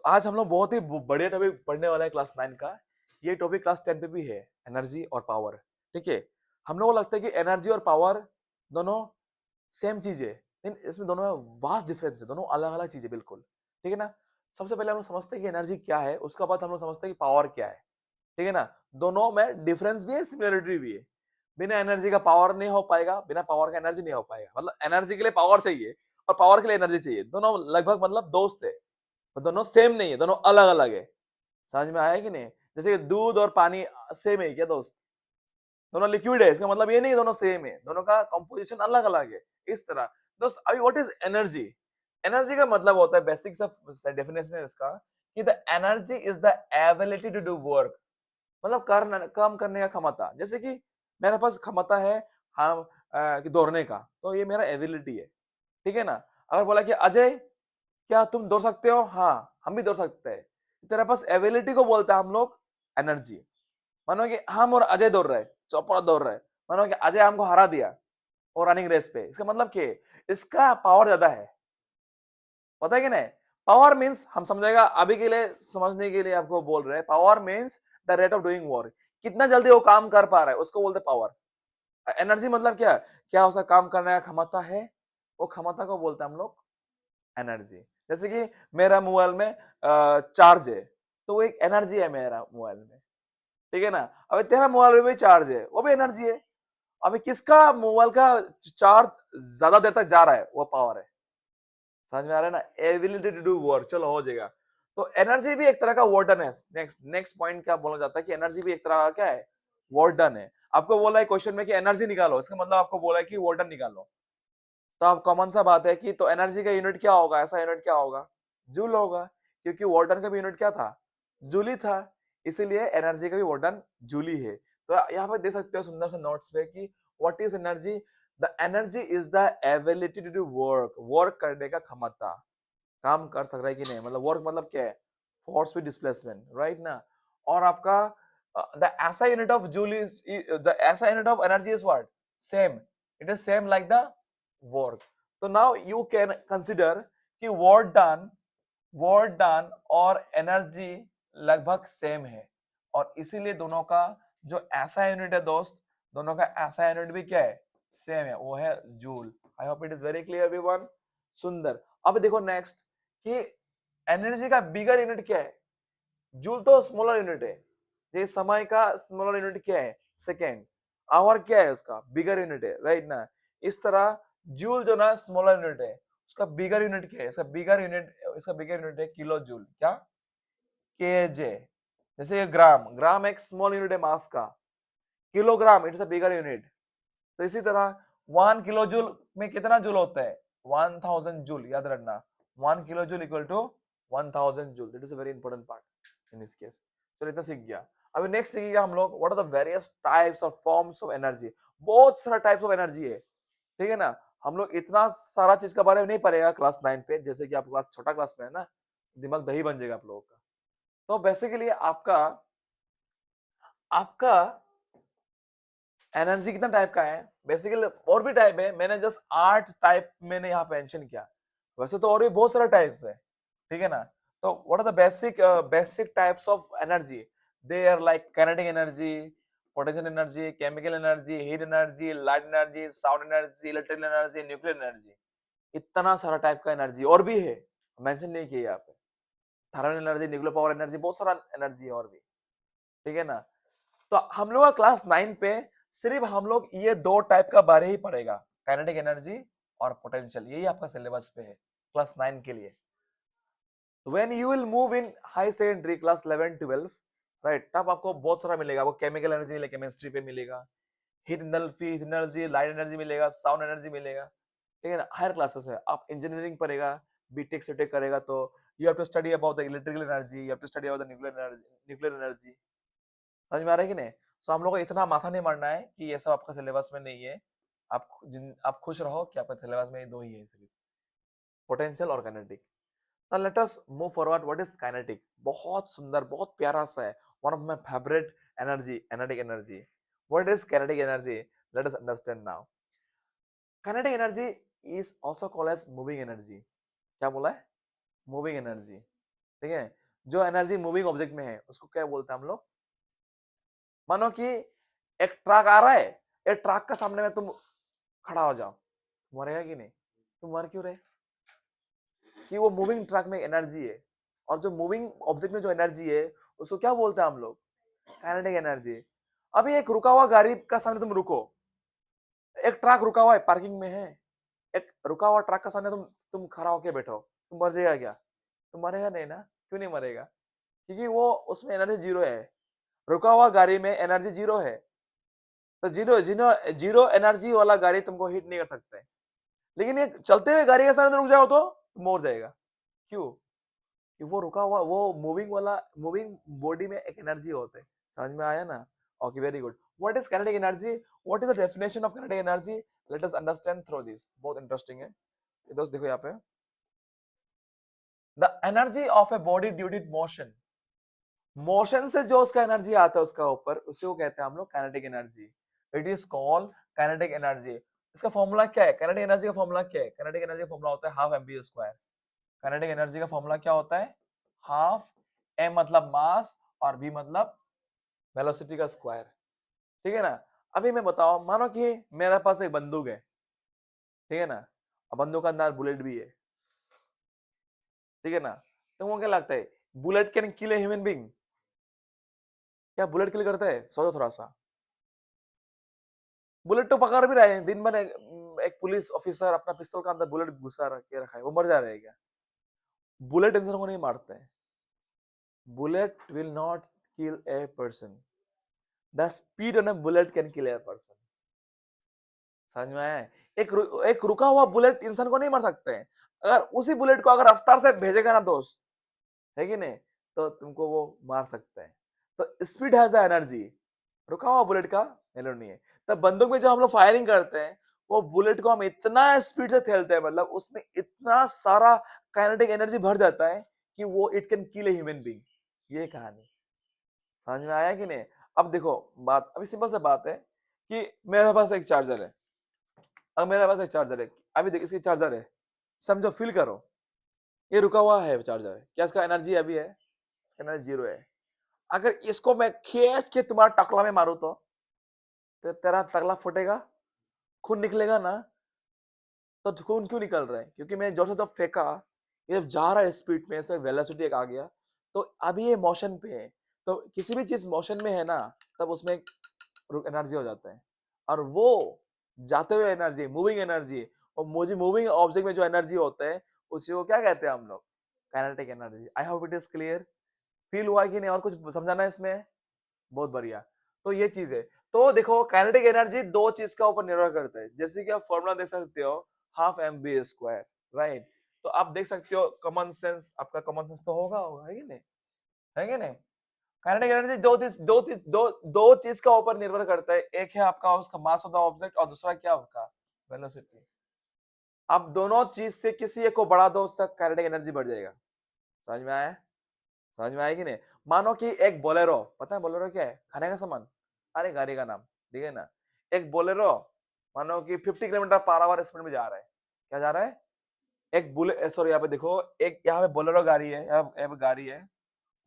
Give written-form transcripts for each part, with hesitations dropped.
आज हम लोग बहुत ही बढ़िया टॉपिक पढ़ने वाला है क्लास 9 का। ये टॉपिक क्लास 10 पे भी है, एनर्जी और पावर। ठीक है, हम लोगों को लगता है कि एनर्जी और पावर दोनों सेम चीज है, लेकिन इसमें दोनों में वास्ट डिफरेंस है, दोनों अलग अलग चीज है बिल्कुल। ठीक है ना। सबसे पहले हम लोग समझते हैं कि एनर्जी क्या है, उसका बाद हम लोग समझते हैं कि पावर क्या है। ठीक है ना। दोनों में डिफरेंस भी है, सिमिलरिटी भी है। बिना एनर्जी का पावर नहीं हो पाएगा, बिना पावर का एनर्जी नहीं हो पाएगा। मतलब एनर्जी के लिए पावर चाहिए और पावर के लिए एनर्जी चाहिए, दोनों लगभग मतलब दोस्त है। तो दोनों सेम नहीं है, दोनों अलग अलग है। समझ में आया कि नहीं। जैसे कि दूध और पानी सेम है क्या दोस्त, दोनों लिक्विड है, इसका मतलब ये नहीं दोनों सेम है, दोनों का कंपोजिशन अलग अलग है। इस तरह दोस्त, अभी व्हाट इज एनर्जी। एनर्जी का मतलब होता है, बेसिक सा डेफिनेशन है इसका, कि the energy is the ability to do work. मतलब काम करने का क्षमता। जैसे कि मेरे पास क्षमता है, हम कि दौड़ने का, तो ये मेरा एबिलिटी है। ठीक है ना। अगर बोला कि अजय, क्या तुम दौड़ सकते हो, हाँ हम भी दौड़ सकते हैं। तेरे पास एबिलिटी को बोलते हैं हम लोग एनर्जी। मानो कि हम और अजय दौड़ रहे, चौपड़ा दौड़ रहे, मानो कि अजय हमको हरा दिया और रनिंग रेस पे, इसका मतलब क्या है, इसका पावर ज्यादा है। पता है कि नहीं। पावर मीन्स हम समझेगा, अभी के लिए समझने के लिए आपको बोल रहे हैं, power means the rate of doing work, कितना जल्दी वो काम कर पा रहा है, उसको बोलते पावर। एनर्जी मतलब क्या, क्या उसका काम करने का क्षमता है, वो क्षमता को बोलते हैं हम लोग एनर्जी। जैसे कि मेरा मोबाइल में चार्ज है, तो वो एक एनर्जी है मेरा मोबाइल में। ठीक है ना। अभी तेरा मोबाइल में भी चार्ज है, वो भी एनर्जी है। अभी किसका मोबाइल का चार्ज ज्यादा देर तक जा रहा है, वो पावर है। समझ में आ रहा है ना, एबिलिटी टू डू वर्क। चलो हो जाएगा। तो एनर्जी भी एक तरह का वर्क डन है। नेक्स्ट नेक्स्ट पॉइंट क्या बोला जाता है कि एनर्जी भी एक तरह का क्या है, वर्क डन है। आपको बोला है क्वेश्चन में कि एनर्जी निकालो, इसका मतलब आपको बोला है कि वर्क डन निकालो। तो अब कॉमन सा बात है कि तो एनर्जी का यूनिट क्या होगा, ऐसा यूनिट क्या होगा, जूल होगा। क्योंकि वार्डन का भी यूनिट क्या था, जूल ही था। इसीलिए एनर्जी का भी वार्डन जूल ही है। तो यहाँ पे देख सकते हो सुंदर से नोट्स पे कि what is energy. The energy is the ability to do work, work करने का क्षमता, काम कर सक रहा है कि नहीं। मतलब वर्क मतलब क्या है, फोर्स विद डिस्प्लेसमेंट, राइट ना। और आपका the SI unit of joule is, the SI unit of energy is what, same, it is same like the work. तो नाउ यू कैन कंसिडर कि वर्क डन और energy लगभग same है। और इसीलिए दोनों का जो ऐसा यूनिट है दोस्त, दोनों का ऐसा यूनिट भी क्या है, सेम है, वो है joule. I hope it is very clear everyone. सुंदर। अब देखो नेक्स्ट कि एनर्जी का बिगर यूनिट क्या है, जूल तो स्मॉलर यूनिट है। ये समय का स्मॉलर यूनिट क्या है, सेकेंड। आवर क्या है, उसका बिगर यूनिट है, राइट ना। इस तरह जूल जो ना स्मॉलर यूनिट है, उसका बिगर यूनिट क्या है, इसका बिगर यूनिट है किलो जूल, क्या, केजे। जैसे ये ग्राम, ग्राम एक स्मॉल यूनिट है मास का, kilogram it's a bigger unit. तो इसी तरह 1 किलो जूल में कितना जूल होता है, 1000 जूल, याद रखना। 1 kilo joule equal to 1000 joule, that is a very important part in this case. चलो इतना सीख गया। अभी नेक्स्ट सीखिएगा हम लोग what are the various types और फॉर्म्स ऑफ एनर्जी। बहुत सारा टाइप्स ऑफ एनर्जी है। ठीक है ना। हम लोग इतना सारा चीज के बारे में नहीं पढ़ेगा क्लास 9 पे, जैसे कि आपका क्लास छोटा क्लास में है ना, दिमाग दही बन जाएगा आप लोगों का। तो बेसिकली आपका आपका एनर्जी कितना टाइप का है, बेसिकली और भी टाइप है, मैंने जस्ट 8 टाइप मैंने यहाँ पे मेंशन किया। वैसे तो और भी बहुत सारे टाइप्स है। ठीक है ना। तो what are the basic types of energy. They are like kinetic energy, potential energy, chemical energy, heat energy, light energy, sound energy, electrical energy, nuclear energy. इतना सारा टाइप का एनर्जी और भी है, मेंशन नहीं किया यहाँ पे। Thermal energy, nuclear power energy, बहुत सारा एनर्जी है और भी। ठीक है ना। तो हम लोग का क्लास 9 पे सिर्फ हम लोग ये दो टाइप का बारे ही पढ़ेगा, काइनेटिक एनर्जी और पोटेंशियल, यही आपका सिलेबस पे है क्लास 9 के लिए। When you will move in high secondary class 11 12, right, तब आपको बहुत सारा मिलेगा। वो केमिकल एनर्जी मिलेगा, केमिस्ट्री पे मिलेगा, हीट एनर्जी, लाइट एनर्जी मिलेगा, साउंड एनर्जी मिलेगा। ठीक है ना। हायर क्लासेस है, आप इंजीनियरिंग पढ़ेगा, बीटेक सीटेक करेगा, तो you have to study about the electrical energy, you have to study about the nuclear energy. समझ में आ रहा है कि नहीं। सो हम लोग को इतना माथा नहीं मारना है कि ये सब आपका सिलेबस में नहीं है। आप खुश रहो कि आपका सिलेबस में ये दो ही है सिर्फ, पोटेंशियल और kinetic. Now let us move forward. What is kinetic? बहुत सुंदर, बहुत प्यारा सा है। One of my favorite energy, kinetic energy. What is kinetic energy? Let us understand now. Kinetic energy is also called as moving energy. क्या बोला है? Moving energy. ठीक है। जो एनर्जी मूविंग ऑब्जेक्ट में है उसको क्या बोलते हैं हम लोग? मानो कि एक ट्रक आ रहा है, एक ट्रक के सामने में तुम खड़ा हो जाओ, मरेगा कि नहीं? तुम मर क्यों रहे? कि वो मूविंग ट्रक में एनर्जी है, और जो मूविंग ऑब्जेक्ट में जो एनर्जी है उसको क्या बोलते हैं हम लोग? Kinetic energy. अभी एक रुका हुआ गाड़ी का सामने तुम रुको, एक ट्रक रुका हुआ है, पार्किंग में है, एक रुका हुआ ट्रक का सामने तुम खड़ा होके बैठो, तुम मर जाएगा क्या? तुम मरेगा नहीं ना? क्यों नहीं मरेगा? क्योंकि वो उसमें एनर्जी जीरो है। रुका हुआ गाड़ी में एनर्जी जीरो है, तो जीरो जीरो जीरो एनर्जी वाला गाड़ी तुमको हिट नहीं कर सकते। लेकिन एक चलते हुए गाड़ी के सामने रुक जाओ तो तुम मर जाएगा। क्यों? कि वो रुका हुआ, वो मूविंग वाला, मूविंग बॉडी में एक एनर्जी होता है। समझ में आया ना? Okay, very good. What is kinetic energy? What is the definition of kinetic energy? Let us understand through this. बहुत इंटरेस्टिंग है ये दोस्त। देखो यहाँ पे, the energy of a body due to motion, motion से जो उसका एनर्जी आता है उसका ऊपर, उसी को कहते हैं हम लोग kinetic energy. It is called kinetic energy. इसका फॉर्मूला क्या है? काइनेटिक एनर्जी का फॉर्मूला क्या है? काइनेटिक एनर्जी का फॉर्मूला होता है half mv square. Kinetic energy का फॉर्मूला क्या होता है? हाफ, m मतलब मास और v मतलब वेलोसिटी का स्क्वायर। ठीक है ना? अभी मैं बताओ, मानो कि मेरे पास एक बंदूक है, ठीक है ना, और बंदूक के अंदर बुलेट भी है, ठीक है ना? तुमको क्या लगता है, bullet can kill a human being? क्या बुलेट किल करता है? सोचो थोड़ा सा। बुलेट तो पकड़ भी रहे हैं दिन भर, एक पुलिस ऑफिसर अपना पिस्तौल का अंदर बुलेट घुसा के रखा है, वो मर जा रहा है क्या? बुलेट इंसान को नहीं मारते हैं। Bullet will not kill a person, the speed on a bullet can kill a person. समझ में आया है? एक रुका हुआ बुलेट इंसान को नहीं मार सकते हैं। अगर उसी बुलेट को अगर रफ्तार से भेजेगा ना दोस्त, है कि नहीं, तो तुमको वो मार सकते हैं। तो स्पीड हैज द एनर्जी, रुका हुआ बुलेट का वैल्यू नहीं है। तब बंदूक में जो हम लोग फायरिंग करते हैं, वो बुलेट को हम इतना स्पीड से खेलते हैं, मतलब उसमें इतना सारा काइनेटिक एनर्जी भर जाता है कि वो it can kill a human being. ये कहानी समझ में आया कि नहीं? अब देखो, बात अभी सिंपल सा बात है कि मेरे पास एक चार्जर है। अब मेरे पास एक चार्जर है, अभी देखो इसकी चार्जर है, समझो, फील करो, ये रुका हुआ है चार्जर, क्या इसका एनर्जी अभी है? इसका एनर्जी जीरो है। अगर इसको मैं खींच के तुम्हारा टकला में मारू तो तेरा टकला फटेगा, खून निकलेगा ना? तो खून क्यों निकल रहा है? क्योंकि मैं जोर से जब फेंका, ये जब जा रहा है स्पीड में, ऐसे वेलोसिटी एक आ गया, तो अभी ये मोशन पे है। तो किसी भी चीज मोशन में है ना, तब उसमें एनर्जी हो जाता है। और वो जाते हुए एनर्जी, मूविंग एनर्जी, और मुझे मूविंग ऑब्जेक्ट में जो एनर्जी होता है, उसी को क्या कहते हैं हम लोग? Kinetic energy. I hope it is clear. Feel हुआ कि नहीं? और कुछ समझाना है इसमें? बहुत बढ़िया। तो ये चीज है। तो देखो, काइनेटिक एनर्जी दो चीज का ऊपर निर्भर करता है, जैसे कि आप फॉर्मूला देख सकते हो, हाफ mv स्क्वायर, राइट? तो आप देख सकते हो, कॉमन सेंस, आपका कॉमन सेंस तो होगा, है कि नहीं? है कि नहीं? काइनेटिक एनर्जी दो चीज का ऊपर निर्भर करता है। एक है आपका उसका मास ऑफ द ऑब्जेक्ट, और दूसरा क्या आपका? वेलोसिटी। अब दोनों चीज से किसी एक को बढ़ा दो, उससे काइनेटिक एनर्जी बढ़ जाएगा। समझ में आया? समझ में आया कि नहीं? मानो कि एक बोलेरो, पता है बोलेरो क्या है? खाने का सामान, अरे गाड़ी का नाम, ठीक है ना? एक बोलेरो मानो कि 50 किलोमीटर पर आवर स्पीड में जा रहा है। क्या जा रहा है? एक बुले सॉरी, यहाँ पे देखो, एक यहाँ पे बोलेरो गाड़ी है, यहाँ पे गाड़ी है,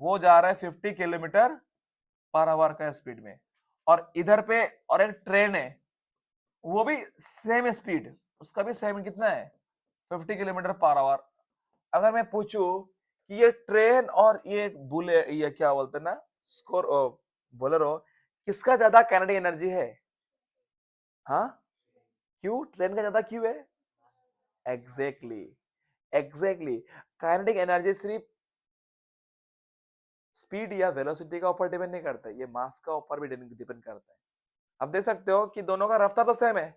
वो जा रहा है 50 किलोमीटर पर आवर का स्पीड में। और इधर पे और एक ट्रेन है, वो भी सेम स्पीड, उसका भी सेम कितना है? 50 किलोमीटर पर आवर। अगर मैं पूछूं कि ये ट्रेन और ये बुले, ये क्या बोलते हैं ना, स्कोर बोलेरो, किसका ज्यादा काइनेटिक एनर्जी है? हाँ? क्यों ट्रेन का ज्यादा क्यों है? Exactly, exactly. काइनेटिक एनर्जी सिर्फ स्पीड या वेलोसिटी का ऊपर डिपेंड नहीं करता है, ये मास का ऊपर भी डिपेंड करता है। अब देख सकते हो कि दोनों का रफ्तार तो सेम है,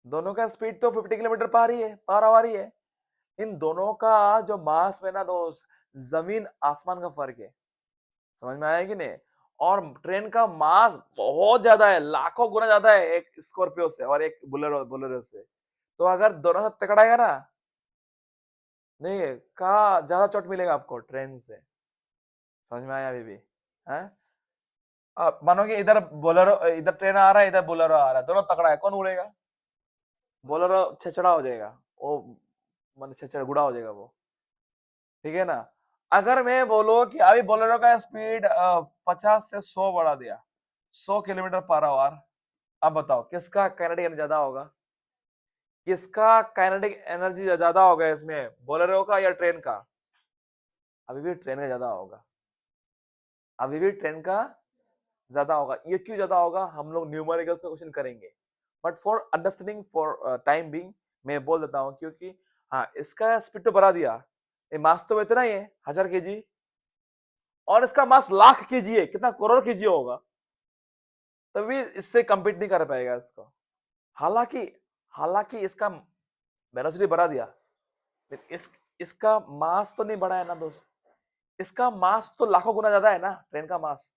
दोनों का स्पीड तो 50 किलोमीटर पर आवर ही है। इन दोनों का जो मास में ना दोस्त, जमीन आसमान का फर्क है। समझ में आया कि नहीं? और ट्रेन का मास बहुत ज्यादा है, लाखों गुना ज्यादा है एक स्कॉर्पियो से और एक बोलेरो बोलेरो से। तो अगर दोनों से टकराएगा ना, नहीं कहा ज्यादा चोट मिलेगा आपको? ट्रेन से। समझ में आया अभी भी? है? मानो कि इधर बोलेरो, इधर ट्रेन आ रहा है, इधर बोलेरो आ रहा है, दोनों तकड़ा है, कौन उड़ेगा? बोलेरो छेछड़ा हो जाएगा वो, मतलब छेछड़ा गुड़ा हो जाएगा वो, ठीक है ना? अगर मैं बोलो कि अभी बोलेरो का स्पीड 50 से 100 बढ़ा दिया, 100 किलोमीटर पर आवर, अब बताओ किसका काइनेटिक एनर्जी ज्यादा होगा? किसका काइनेटिक एनर्जी ज्यादा होगा इसमें, बोलेरो का या ट्रेन का? अभी भी ट्रेन का ज्यादा होगा, अभी भी ट्रेन का ज्यादा होगा। ये क्यों ज्यादा होगा, हम लोग न्यूमेरिकल्स का क्वेश्चन करेंगे, but for understanding for time being मैं बोल देता हूँ, क्योंकि हाँ इसका स्पीड तो बढ़ा दिया, ये मास तो इतना ही है 1000 kg, और इसका मास लाख केजी है, कितना करोड़ केजी होगा, तभी इससे compete नहीं कर पाएगा इसको। हालांकि हालांकि इसका वेलोसिटी बढ़ा दिया, इसका मास तो नहीं बढ़ा है ना दोस्त, इसका मास तो लाखों गुना ज्यादा है ना ट्रेन का मास,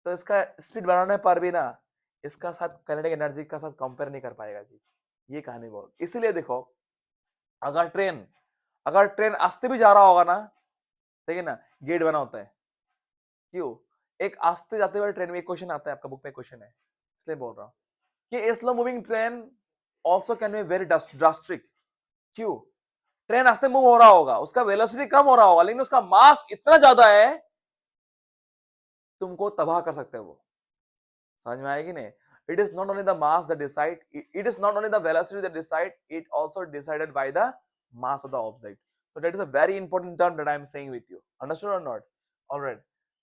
तो इसका स्पीड बढ़ाने पर भी ना इसका साथ काइनेटिक एनर्जी का साथ कंपेयर नहीं कर पाएगा जी। ये कहानी बोल, इसीलिए देखो, अगर ट्रेन अगर ट्रेन आस्ते भी जा रहा होगा ना, ठीक है ना, गेट बना होता है, क्यों? एक आस्ते जाते हुए ट्रेन में एक क्वेश्चन आता है, आपका बुक में क्वेश्चन है, इसलिए बोल रहा हूँ कि slow moving train also can be very drastic. क्यों? ट्रेन आस्ते मूव हो रहा होगा, उसका वेलोसिटी कम हो रहा होगा, लेकिन उसका मास इतना ज्यादा है, तुमको तबाह कर सकते हैं वो। समझ में आएगी नहीं? It is not only the mass that decide, it is not only the velocity that decide, it also decided by the mass of the object. So that is a very important term that I am saying with you. Understood or not? Alright.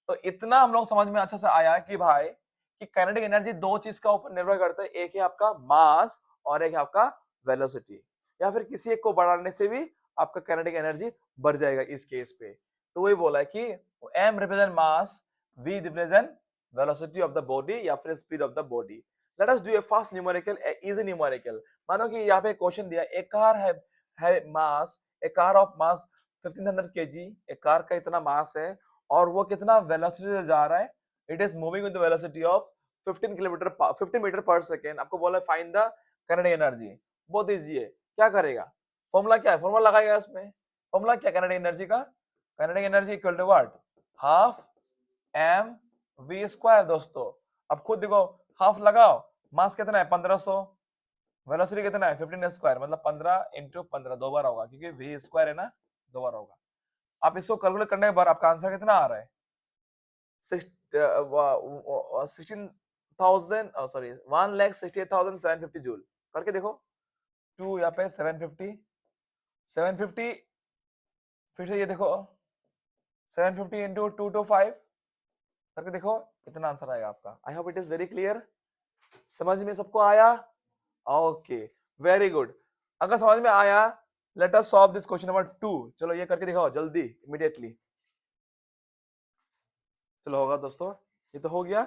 तो इतना हम लोग समझ में अच्छा से आया कि भाई कि काइनेटिक एनर्जी दो चीज का ऊपर निर्भर करता है, एक है आपका मास और एक है आपका वेलोसिटी, या फिर किसी एक को बढ़ाने से भी आपका काइनेटिक एनर्जी बढ़ जाएगा इस केस पे। तो वही बोला है कि m represent mass, v represent velocity of the body या फिर speed of the body. Let us do a fast numerical, a easy numerical. मानो कि यहाँ पे क्वेश्चन दिया, एक कार है मास, एक कार ऑफ मास 1500 kg, एक कार का इतना मास है और वो कितना वेलोसिटी से जा रहा है, it is moving with the velocity of 15 metre पर सेकेंड। आपको बोला फाइंड द काइनेटिक एनर्जी, बहुत इजी है, क्या करेगा, फॉर्मूला क्या है, फॉर्मूला लगाएगा इसमें, फॉर्मूला क्या काइनेटिक एनर्जी का, kinetic energy equal to what, half M V square. दोस्तों अब खुद देखो, हाफ लगाओ, मास कितना है 1500, वेलोसिटी कितना है 15 स्क्वायर, मतलब 15 इंटू 15 दो बार होगा, क्योंकि वी स्क्वायर है ना, दो बार होगा। आप इसको कैलकुलेट करने के बाद आपका आंसर कितना आ रहा है, 16,000, सॉरी 1,68,750 जूल। करके देखो, 2 यहाँ पे 750, 750, फिर से ये देखो 750 इंटू 225 करके देखो, कितना आंसर आएगा आपका। I hope it is very clear, समझ में सबको आया? Okay, very good. अगर समझ में आया, let us solve this question number 2। चलो ये करके दिखाओ जल्दी, इमीडिएटली। चलो होगा दोस्तों, ये तो हो गया।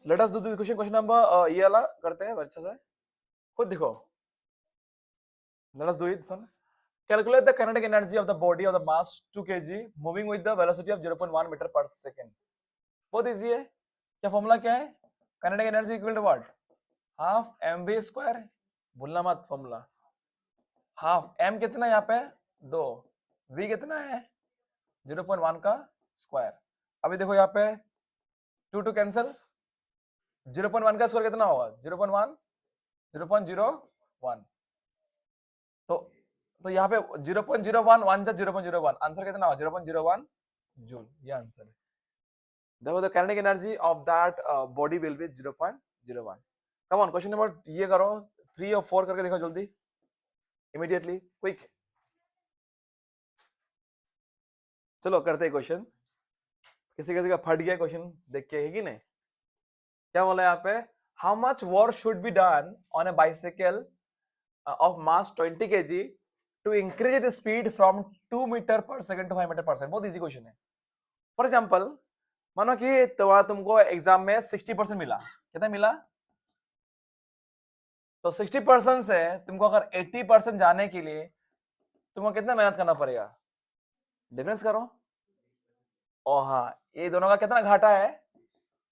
Let us do this question, question number ये वाला करते हैं अच्छा से, खुद देखो। Let us do it, son. Calculate the kinetic energy of the body of the mass 2 kg moving with the velocity of 0.1 metre पर सेकेंड। बहुत इजी है, क्या फॉर्मूला क्या है, kinetic energy equal to what, half M V square, भूलना मत formula. Half M कितना है यहाँ पे 2, वी कितना है 0.1 का स्क्वायर। अभी देखो यहाँ पे 2 टू कैंसिल, 0.1 का स्क्वायर कितना होगा 0.1, 0.01, तो यहाँ पे 0.01, 1 जा 0.01, आंसर कितना होगा 0.01 जूल, ये आंसर है। देखो the kinetic energy of that body will be 0.01। Come on, question number ये करो 3 और 4 करके देखो जल्दी, इमीडिएटली, क्विक। चलो करते हैं क्वेश्चन, किसी किसी का फट गया क्वेश्चन देख के, है कि नहीं? क्या बोला यहाँ पे, how much work should be done on a bicycle of mass 20 kg to increase the speed from 2 metre पर सेकंड टू 5 मीटर पर सेकंड। बहुत इजी क्वेश्चन है। फॉर एग्जांपल, मानो कि तुमको एग्जाम में 60% मिला, कितना मिला, तो 60% से तुमको अगर 80% जाने के लिए तुमको कितना मेहनत करना पड़ेगा, डिफरेंस करो। और हाँ, ये दोनों का कितना घाटा है,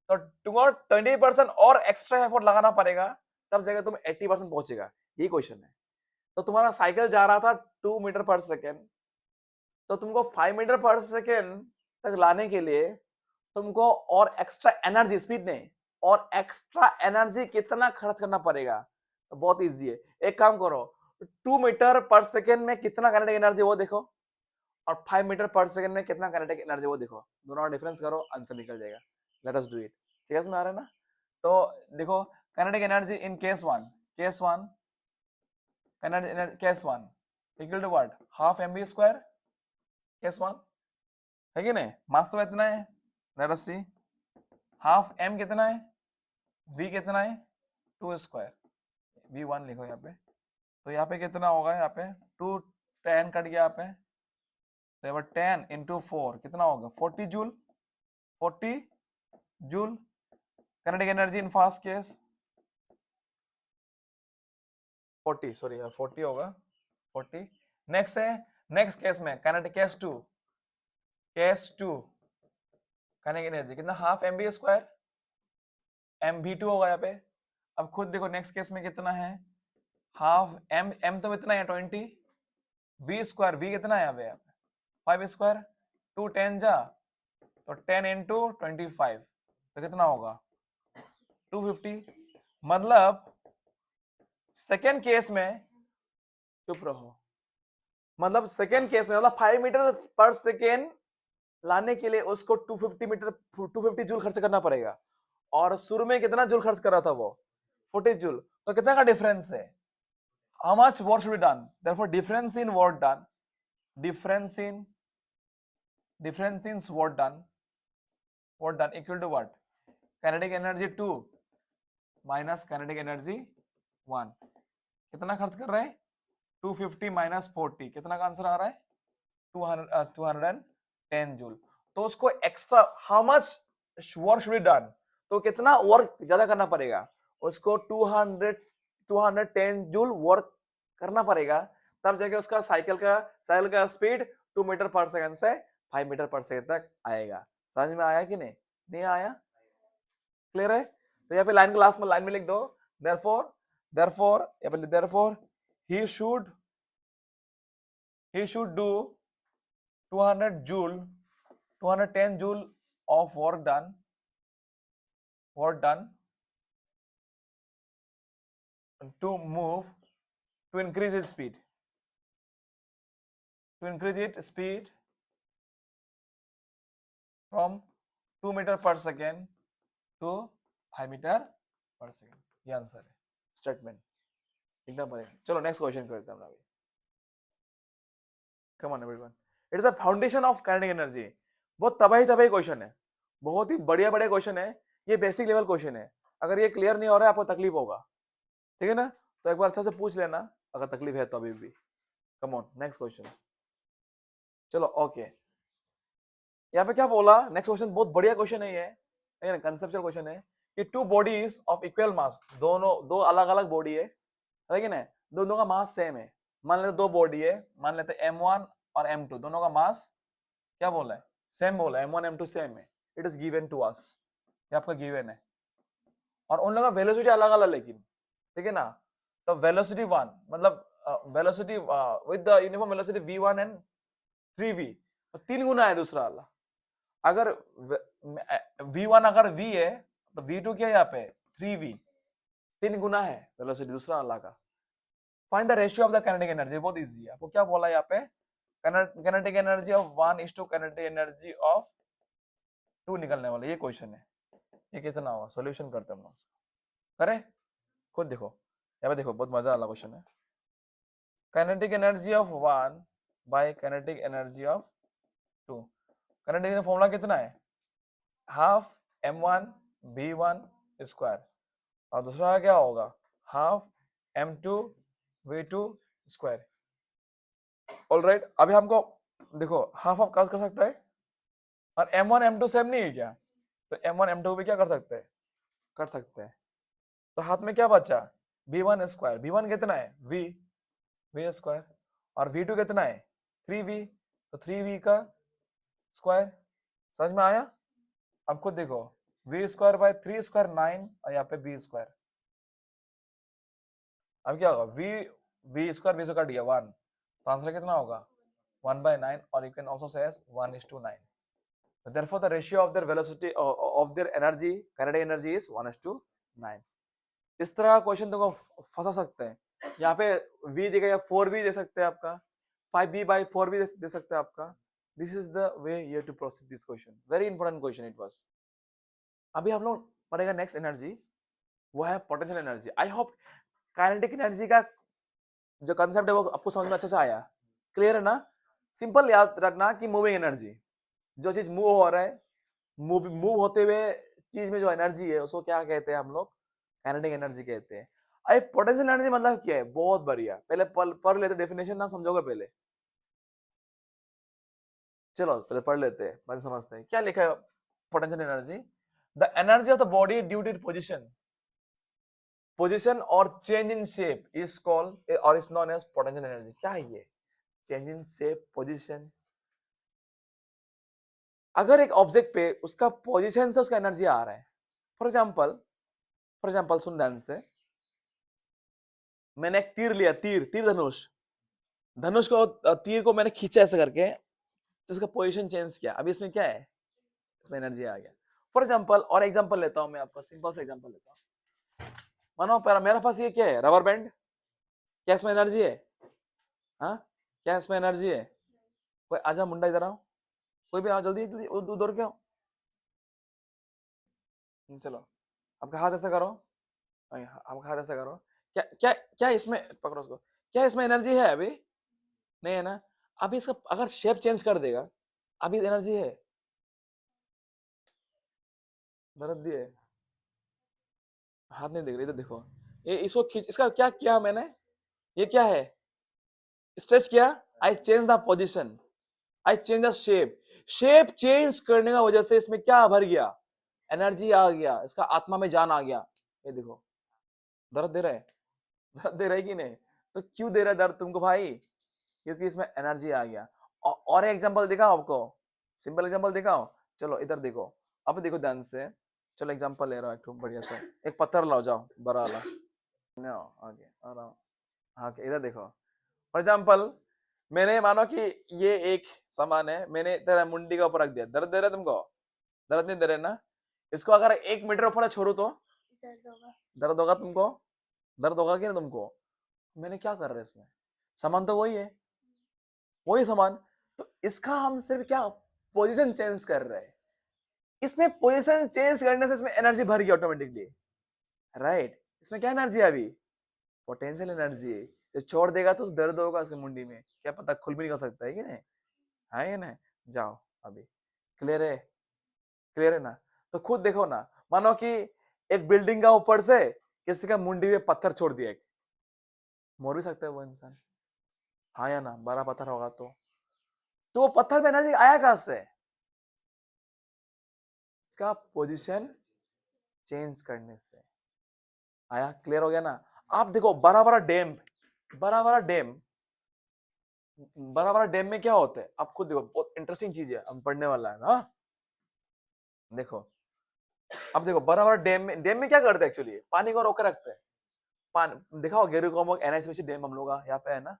तो तुमको 20% और एक्स्ट्रा एफर्ट लगाना पड़ेगा, तब जाकर तुम 80% पहुंचेगा। ये क्वेश्चन है। तो तुम्हारा साइकिल जा रहा था 2 मीटर पर सेकेंड, तो तुमको 5 मीटर पर सेकेंड तक लाने के लिए तुमको और एक्स्ट्रा एनर्जी, स्पीड नहीं, और एक्स्ट्रा एनर्जी कितना खर्च करना पड़ेगा, तो बहुत इजी है। एक काम करो, 2 मीटर पर सेकेंड में कितना काइनेटिक एनर्जी वो देखो, और 5 मीटर पर सेकंड में कितना काइनेटिक एनर्जी वो देखो, दोनों डिफरेंस करो, आंसर निकल जाएगा। Let us do it. ठीक है, समझ आ रहा है ना? तो देखो kinetic energy in case one case one equal to what, half M B square, case one है कि नहीं? मास तो इतना है, let us see, half M कितना है, v कितना है, 2 स्क्वायर, v1 लिखो यहाँ पे। तो यहाँ पे कितना होगा, यहाँ पे 2 10 कट गया यहाँ पे, तो यहाँ पर 10 इंटू 4 कितना होगा, 40 joule, 40 joule kinetic energy in first case, 40 sorry 40 होगा, 40। नेक्स्ट है, नेक्स्ट केस में kinetic case two kinetic energy कितना, half M B square, M भी 2 होगा यहाँ पे। अब खुद देखो नेक्स्ट केस में कितना है, हाफ एम तो इतना है 20, वी स्क्वायर, वी कितना है यहाँ पे 5 स्क्वायर, 2 10 जा, तो 10 इंटू 25 तो कितना होगा 250। मतलब सेकेंड केस में, चुप रहो, मतलब सेकेंड केस में मतलब 5 मीटर पर सेकेंड लाने के लिए उसको 250 जूल खर्च करना पड़ेगा, और शुरू में कितना जूल खर्च कर रहा था वो, 40 जूल। तो कितना का डिफरेंस है, how much work should be done, therefore difference in work done, difference in work done equal to what, kinetic energy 2 minus kinetic energy 1। कितना खर्च कर रहे हैं, 250 माइनस 40, कितना का आंसर आ रहा है 210 जूल। तो उसको extra how much work should be done, तो कितना वर्क ज्यादा करना पड़ेगा, उसको 210 जूल वर्क करना पड़ेगा, तब जाके उसका साइकिल का स्पीड 2 मीटर पर सेकंड से 5 मीटर पर सेकंड तक आएगा। समझ में आया कि नहीं, नहीं आया, क्लियर है? तो यहाँ पे लाइन क्लास में लाइन में लिख दो, therefore he should do 210 joule of work done to move, to increase its speed, from 2 metre पर सेकेंड टू 5 मीटर पर सेकेंड। ये आंसर है, स्टेटमेंट लिखना पड़ेगा। चलो नेक्स्ट क्वेश्चन करते हैं हम अभी। Come on everyone, it is a foundation of kinetic energy. बहुत तबाही क्वेश्चन है, बहुत ही बढ़िया क्वेश्चन है, ये बेसिक लेवल क्वेश्चन है। अगर ये क्लियर नहीं हो रहा है आपको तकलीफ होगा, ठीक है ना? तो एक बार अच्छा से पूछ लेना अगर तकलीफ है तो अभी भी। कम ऑन नेक्स्ट क्वेश्चन, चलो ओके। यहाँ पे क्या बोला, नेक्स्ट क्वेश्चन बहुत बढ़िया क्वेश्चन है ये, कंसेप्चुअल क्वेश्चन है कि टू बॉडीज ऑफ इक्वल मास, दो अलग अलग बॉडी है, लेकिन है दोनों का मास सेम है। मान लेते दो बॉडी है, मान लेते M1 और M2, दोनों का मास क्या बोला है, सेम बोला है, M1 M2 सेम है। It is given to us, ये आपका गिवन है, और उन लोगों का वेलोसिटी अलग अलग, लेकिन ठीक है ना? तो वेलोसिटी 1 मतलब velocity with the uniform velocity v1 and 3v, तो 3 गुना है दूसरा वाला। अगर v1 अगर v है तो v2 क्या है यहाँ पे 3v, 3 गुना है वेलोसिटी दूसरा वाला का। Find the ratio of the kinetic energy, बहुत इजी है। आपको क्या बोला यहाँ पे, kinetic energy of 1:2 kinetic energy of 2 निकलने वाला, ये क्वेश्चन है। ये कितना होगा, सॉल्यूशन करते हैं हम लोग, करें खुद देखो। यहाँ पे देखो बहुत मजा वाला क्वेश्चन है, kinetic energy of 1 by kinetic energy of 2। Kinetic energy formula कितना है, हाफ m1 v1 स्क्वायर, और दूसरा क्या होगा, half m2 v2 square. Alright, अभी हमको देखो हाफ ऑफ कर सकता है, और m1 m2 सेम नहीं है क्या, तो m1 m2 भी क्या कर सकते हैं, कर सकते हैं। तो हाथ में क्या बचा, v1 स्क्वायर, v1 कितना है v स्क्वायर, और v2 कितना है 3v, तो 3v का स्क्वायर। समझ में आया? अब खुद देखो, v स्क्वायर बाय 3 स्क्वायर 9, और यहाँ पे b स्क्वायर। अब क्या होगा, v स्क्वायर v स्क्वायर दिया 1, तो आंसर कितना होगा 1/9, और you can also say 1:9। Therefore, the ratio of their velocity of their energy, kinetic energy is 1:9। इस तरह का क्वेश्चन तुमको फंसा सकते हैं। यहाँ पे v देगा या 4v दे सकते हैं आपका, 5b by 4 भी दे सकते हैं आपका. This is the way you to proceed this question. Very important question it was. अभी हम लोग पढ़ेगा नेक्स्ट एनर्जी, वो है potential energy. I hope kinetic energy का जो कंसेप्ट है वो आपको समझ में अच्छे से आया. क्लियर है ना? सिंपल याद रखना कि मूविंग एनर्जी, जो चीज मूव हो रहा है, मूव होते हुए चीज में जो एनर्जी है उसको क्या कहते हैं हम लोग? काइनेटिक एनर्जी कहते हैं. अरे पोटेंशियल एनर्जी मतलब क्या है? बहुत बढ़िया. पहले पढ़ लेते डेफिनेशन, ना समझोगे पहले. चलो पहले पढ़ लेते हैं, बाद में समझते हैं क्या लिखा है potential energy. The energy of the body due to position और change in shape is called और is known as potential energy. क्या है ये? Change in shape, position. अगर एक ऑब्जेक्ट पे उसका पोजिशन से उसका एनर्जी आ रहा है, फॉर एग्जाम्पल सुन ध्यान से. मैंने एक तीर लिया, तीर धनुष. धनुष को तीर को मैंने खींचा ऐसे करके, जिसका पोजीशन चेंज किया. अभी इसमें क्या है? इसमें एनर्जी आ गया. फॉर एग्जाम्पल, और एग्जाम्पल लेता हूं मैं आपका, सिंपल सा एग्जाम्पल लेता हूं. मानो मेरा पास ये क्या है? Rubber band. क्या इसमें एनर्जी है? हाँ, क्या इसमें एनर्जी है? कोई आजा, मुंडा इधर आओ. कोई भी आओ, जल्दी जल्दी, उधर क्यों? चलो, आपका हाथ ऐसा करो. आपका हाथ ऐसा करो. क्या क्या क्या इसमें, पकड़ो उसको. क्या इसमें एनर्जी है? अभी नहीं है ना. अभी इसका अगर शेप चेंज कर देगा, अभी एनर्जी है? दर्द भी है. हाथ नहीं देख रहे, इधर देखो. ये इसको खींच, इसका क्या किया मैंने? ये क्या है? स्ट्रेच किया. I change the position, I change the shape. Shape change करने का वजह से इसमें क्या भर गया? एनर्जी आ गया. इसका आत्मा में जान आ गया. ये देखो, दर्द दे रहा है. दर्द दे रहा है कि नहीं? तो क्यों दे रहा है दर्द तुमको भाई? क्योंकि इसमें एनर्जी आ गया. और एग्जांपल दिखाओ आपको, सिंपल एग्जांपल दिखाओ. चलो इधर देखो, अब देखो ध्यान से. चलो एग्जांपल ले रहा हूँ एक बढ़िया सा. एक पत्थर लाओ, जाओ बड़ा वाला. आगे आ रहा हूँ. हाँ, इधर देखो. फॉर एग्जाम्पल, मैंने मानो कि ये एक सामान है, मैंने तेरा मुंडी का ऊपर रख दिया. दर्द दे रहा है तुमको? दर्द नहीं दे रहे ना? इसको अगर 1 मीटर ऊपर छोड़ू तो दर्द होगा तुमको? दर्द होगा कि नहीं तुमको? मैंने क्या कर रहे हैं इसमें? सामान तो वही है, वही सामान. तो इसका हम सिर्फ क्या पोजीशन चेंज कर रहे हैं. इसमें पोजीशन चेंज करने से इसमें एनर्जी भर गई ऑटोमेटिकली. राइट. इसमें क्या एनर्जी है अभी? Potential energy. ये छोड़ देगा तो दर्द होगा उसकी मुंडी में, क्या पता खुल भी निकल सकता है कि नहीं? है या नहीं? जाओ अभी. क्लियर है? क्लियर है ना? तो खुद देखो ना. मानो कि एक बिल्डिंग का ऊपर से किसी का मुंडी में पत्थर छोड़ दिया, एक मर भी सकता है वो इंसान. हाँ या ना? बड़ा पत्थर होगा तो वो पत्थर में एनर्जी आया कहां से? इसका पोजीशन चेंज करने से आया. क्लियर हो गया ना? आप देखो, बड़ा बड़ा डैम, बड़ा बड़ा डैम, बड़ा बड़ा डैम में क्या होता है आप खुद देखो. बहुत इंटरेस्टिंग चीज है, हम पढ़ने वाला है ना. देखो, अब देखो, बड़ा बड़ा डैम में क्या करते हैं एक्चुअली? पानी को रोक के रखते हैं. पानी दिखाओ, गेरुकामुख एनएचपीसी डैम हम लोग का यहाँ पे है ना,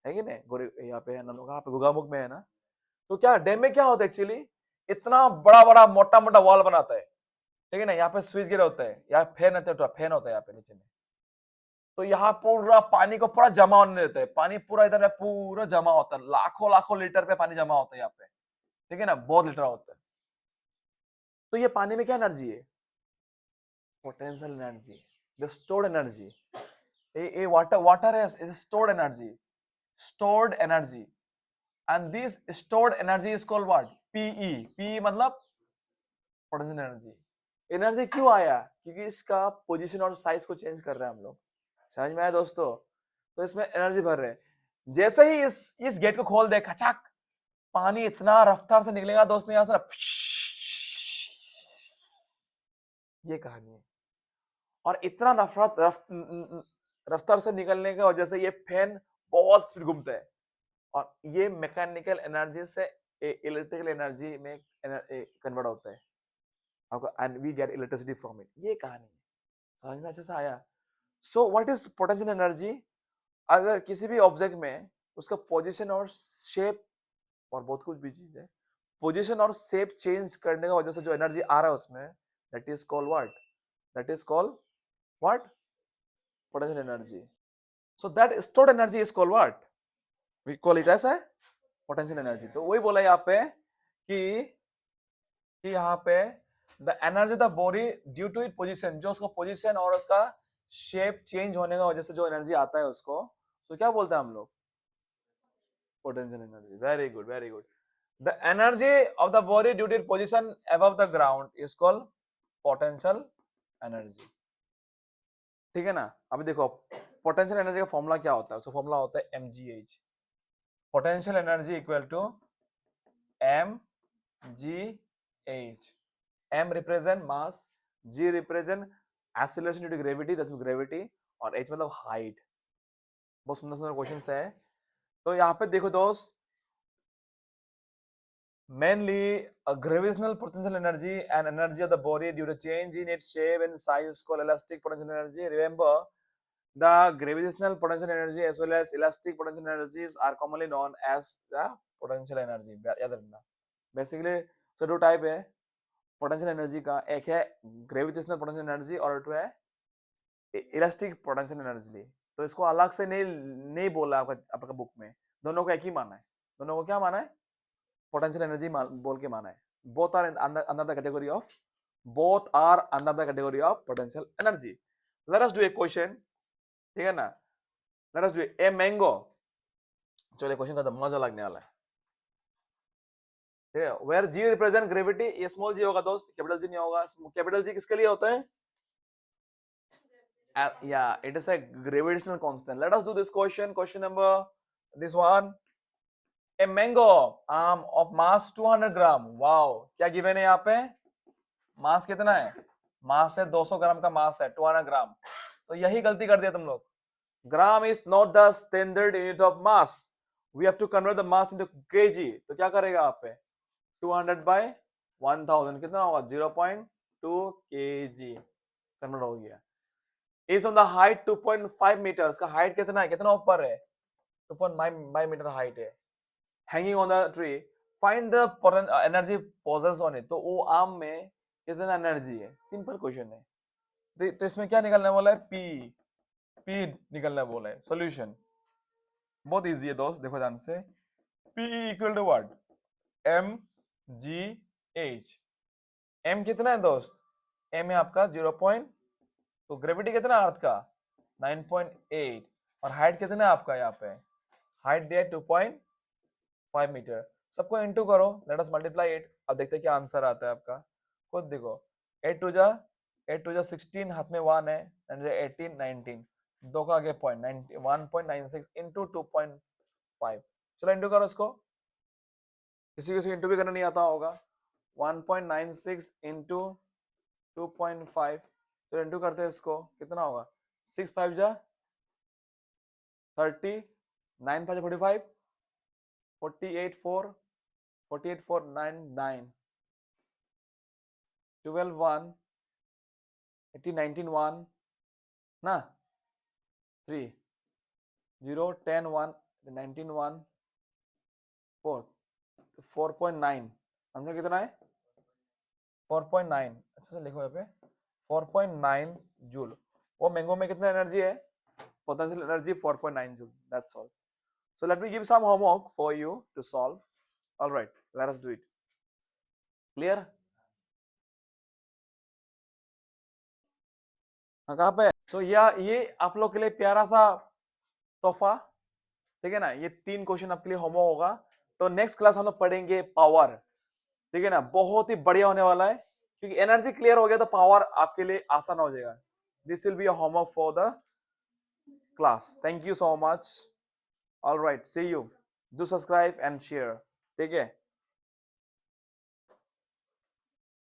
है कि नहीं? यहाँ पे है हम लोग, यहाँ पे गुगामुख में है ना. तो क्या डैम में क्या होता है एक्चुअली? इतना बड़ा बड़ा मोटा मोटा वॉल बनाता है, ठीक है ना. यहाँ पे स्विच गिरा होता है, यहाँ फैन होता है यहाँ पे नीचे में. तो यहाँ पूरा पानी को पूरा जमा होने देते हैं. पानी पूरा इधर पूरा जमा होता है, लाखों लाखों लीटर पे पानी जमा होता है यहाँ पे, ठीक है ना. बहुत लीटर होता है. तो ये पानी में क्या एनर्जी है? Potential energy, the stored energy. ये water is stored energy, stored energy. And this stored energy is called what? PE मतलब पोटेंशियल एनर्जी. एनर्जी क्यों आया? क्योंकि इसका पोजीशन और साइज को चेंज कर रहे हैं हम लोग. समझ में आया दोस्तों? तो इसमें एनर्जी भर रहे हैं. जैसे ही इस गेट को खोल दे, खचाक, पानी इतना रफ्तार से निकलेगा दोस्तों यहां से. ये कहानी है. और इतना रफ्तार से निकलने की वजह से ये फैन बहुत स्पीड घूमता है. और ये मैकेनिकल एनर्जी से इलेक्ट्रिकल एनर्जी में कन्वर्ट होता है आपको, and we get electricity from it. ये कहानी है. समझ में अच्छे से आया? So what is potential energy? अगर किसी भी ऑब्जेक्ट में उसका पोजीशन और शेप और बहुत कुछ भी चीज है, पोजीशन और शेप चेंज करने की वजह से जो एनर्जी आ रहा है उसमें, that is called what? That is called what? Potential energy. So that stored energy is called what? We call it as potential energy. तो वही बोला यहाँ पे कि यहाँ पे the energy the body due to it position, जो उसका पोजीशन और उसका शेप चेंज होने का वजह से जो एनर्जी आता है उसको, तो क्या बोलते हैं हम लोग? Potential energy. Very good, very good. The energy of the body due to it position above the ground is called potential energy. ठीक है ना? अभी देखो पोटेंशियल एनर्जी का फॉर्मूला क्या होता है? उसका फॉर्मूला होता है mgh। Potential energy equal to mgh। m represent mass, g represent acceleration due to gravity, that's gravity, और h मतलब हाइट। बहुत सुंदर सुंदर क्वेश्चंस है। तो यहाँ पे देखो दोस्त, mainly a gravitational potential energy and energy of the body due to change in its shape and size is called elastic potential energy. Remember, the gravitational potential energy as well as elastic potential energies are commonly known as the potential energy. याद रखना। Basically, so दो type है potential energy का, एक है gravitational potential energy और एक है इलास्टिक पोटेंशियल एनर्जी। तो इसको अलग से नहीं बोला आपका बुक में, दोनों को एक ही माना है। दोनों को क्या माना है? पोटेंशियल एनर्जी बोल के माना है। Both are under the category of, both are under the category of potential energy. Let us do a question, ठीक है ना? Let us do a mango. चलिए क्वेश्चन का तो मजा लगने वाला है। ठीक है, वेयर जी रिप्रेजेंट ग्रेविटी, ये स्मॉल जी होगा दोस्त, कैपिटल जी नहीं होगा। कैपिटल जी किसके लिए होता है? Yeah, it is a gravitational constant. Let us do this question. Question number this one. A mango of mass 200 gram. Wow, क्या गिवन है यहाँ पे? मास कितना है? मास है 200 ग्राम का मास है, 200 ग्राम। तो यही गलती कर दिया तुम लोग। Gram is not the standard unit of mass, we have to convert the mass into kg. तो क्या करेगा आप पे? 200 बाय 1000 कितना होगा? 0.2 kg कन्वर्ट हो गया। Is on the height 2.5 metre, का हाइट कितना है? कितना ऊपर है? 2.5 मीटर हाइट है। Hanging on the tree, find the energy possess on it. तो वो आम में कितना एनर्जी है? सिंपल क्वेश्चन है। तो इसमें क्या निकलने वाला है? पी निकलने बोला है। सॉल्यूशन बहुत इजी है दोस्त, देखो ध्यान से। P equal to what? M g h. M कितना है दोस्त? एम है आपका 0. तो ग्रेविटी कितना अर्थ का? 9.8। और हाइट कितना है आपका? यहाँ पे हाइट दिया 2.5 मीटर। सबको इनटू करो, लेट अस मल्टीप्लाई इट। अब देखते हैं क्या आंसर आता है आपका। खुद देखो, 8 टू जा 16, हाथ में 1 है, 18 19, दो का आगे पॉइंट 1.96 इंटू 2.5। चलो इंटू करो इसको। किसी किसी इंटू भी करना नहीं आता होगा। 1.96 इंटू 2.5, तो इंटू करते हैं इसको, कितना होगा? 6 5 जा 30, 9 5 45, 48 4, 48 4 9 9, 12 1, 18 19 1 ना, 3 0 10 1 19 1 4, 4.9। आंसर कितना है? 4.9। अच्छा से लिखो यहाँ पे 4.9 जूल। वो मैंगो में कितना एनर्जी है? Potential energy 4.9 joule. That's all. So let me give some homework for you to solve. All right, let us do it. Clear? हाँ, कहाँ पे? So ये आप लोग के लिए प्यारा सा तोहफा, ठीक है ना? ये 3 क्वेश्चन आपके लिए होमवर्क होगा। तो नेक्स्ट क्लास हम लोग पढ़ेंगे पावर, ठीक है ना? बहुत ही बढ़िया होने वाला है, क्योंकि एनर्जी क्लियर हो गया तो पावर आपके लिए आसान हो जाएगा। This will be a homework for the class. Thank you so much. All right, see you. Do subscribe and share, ठीक है?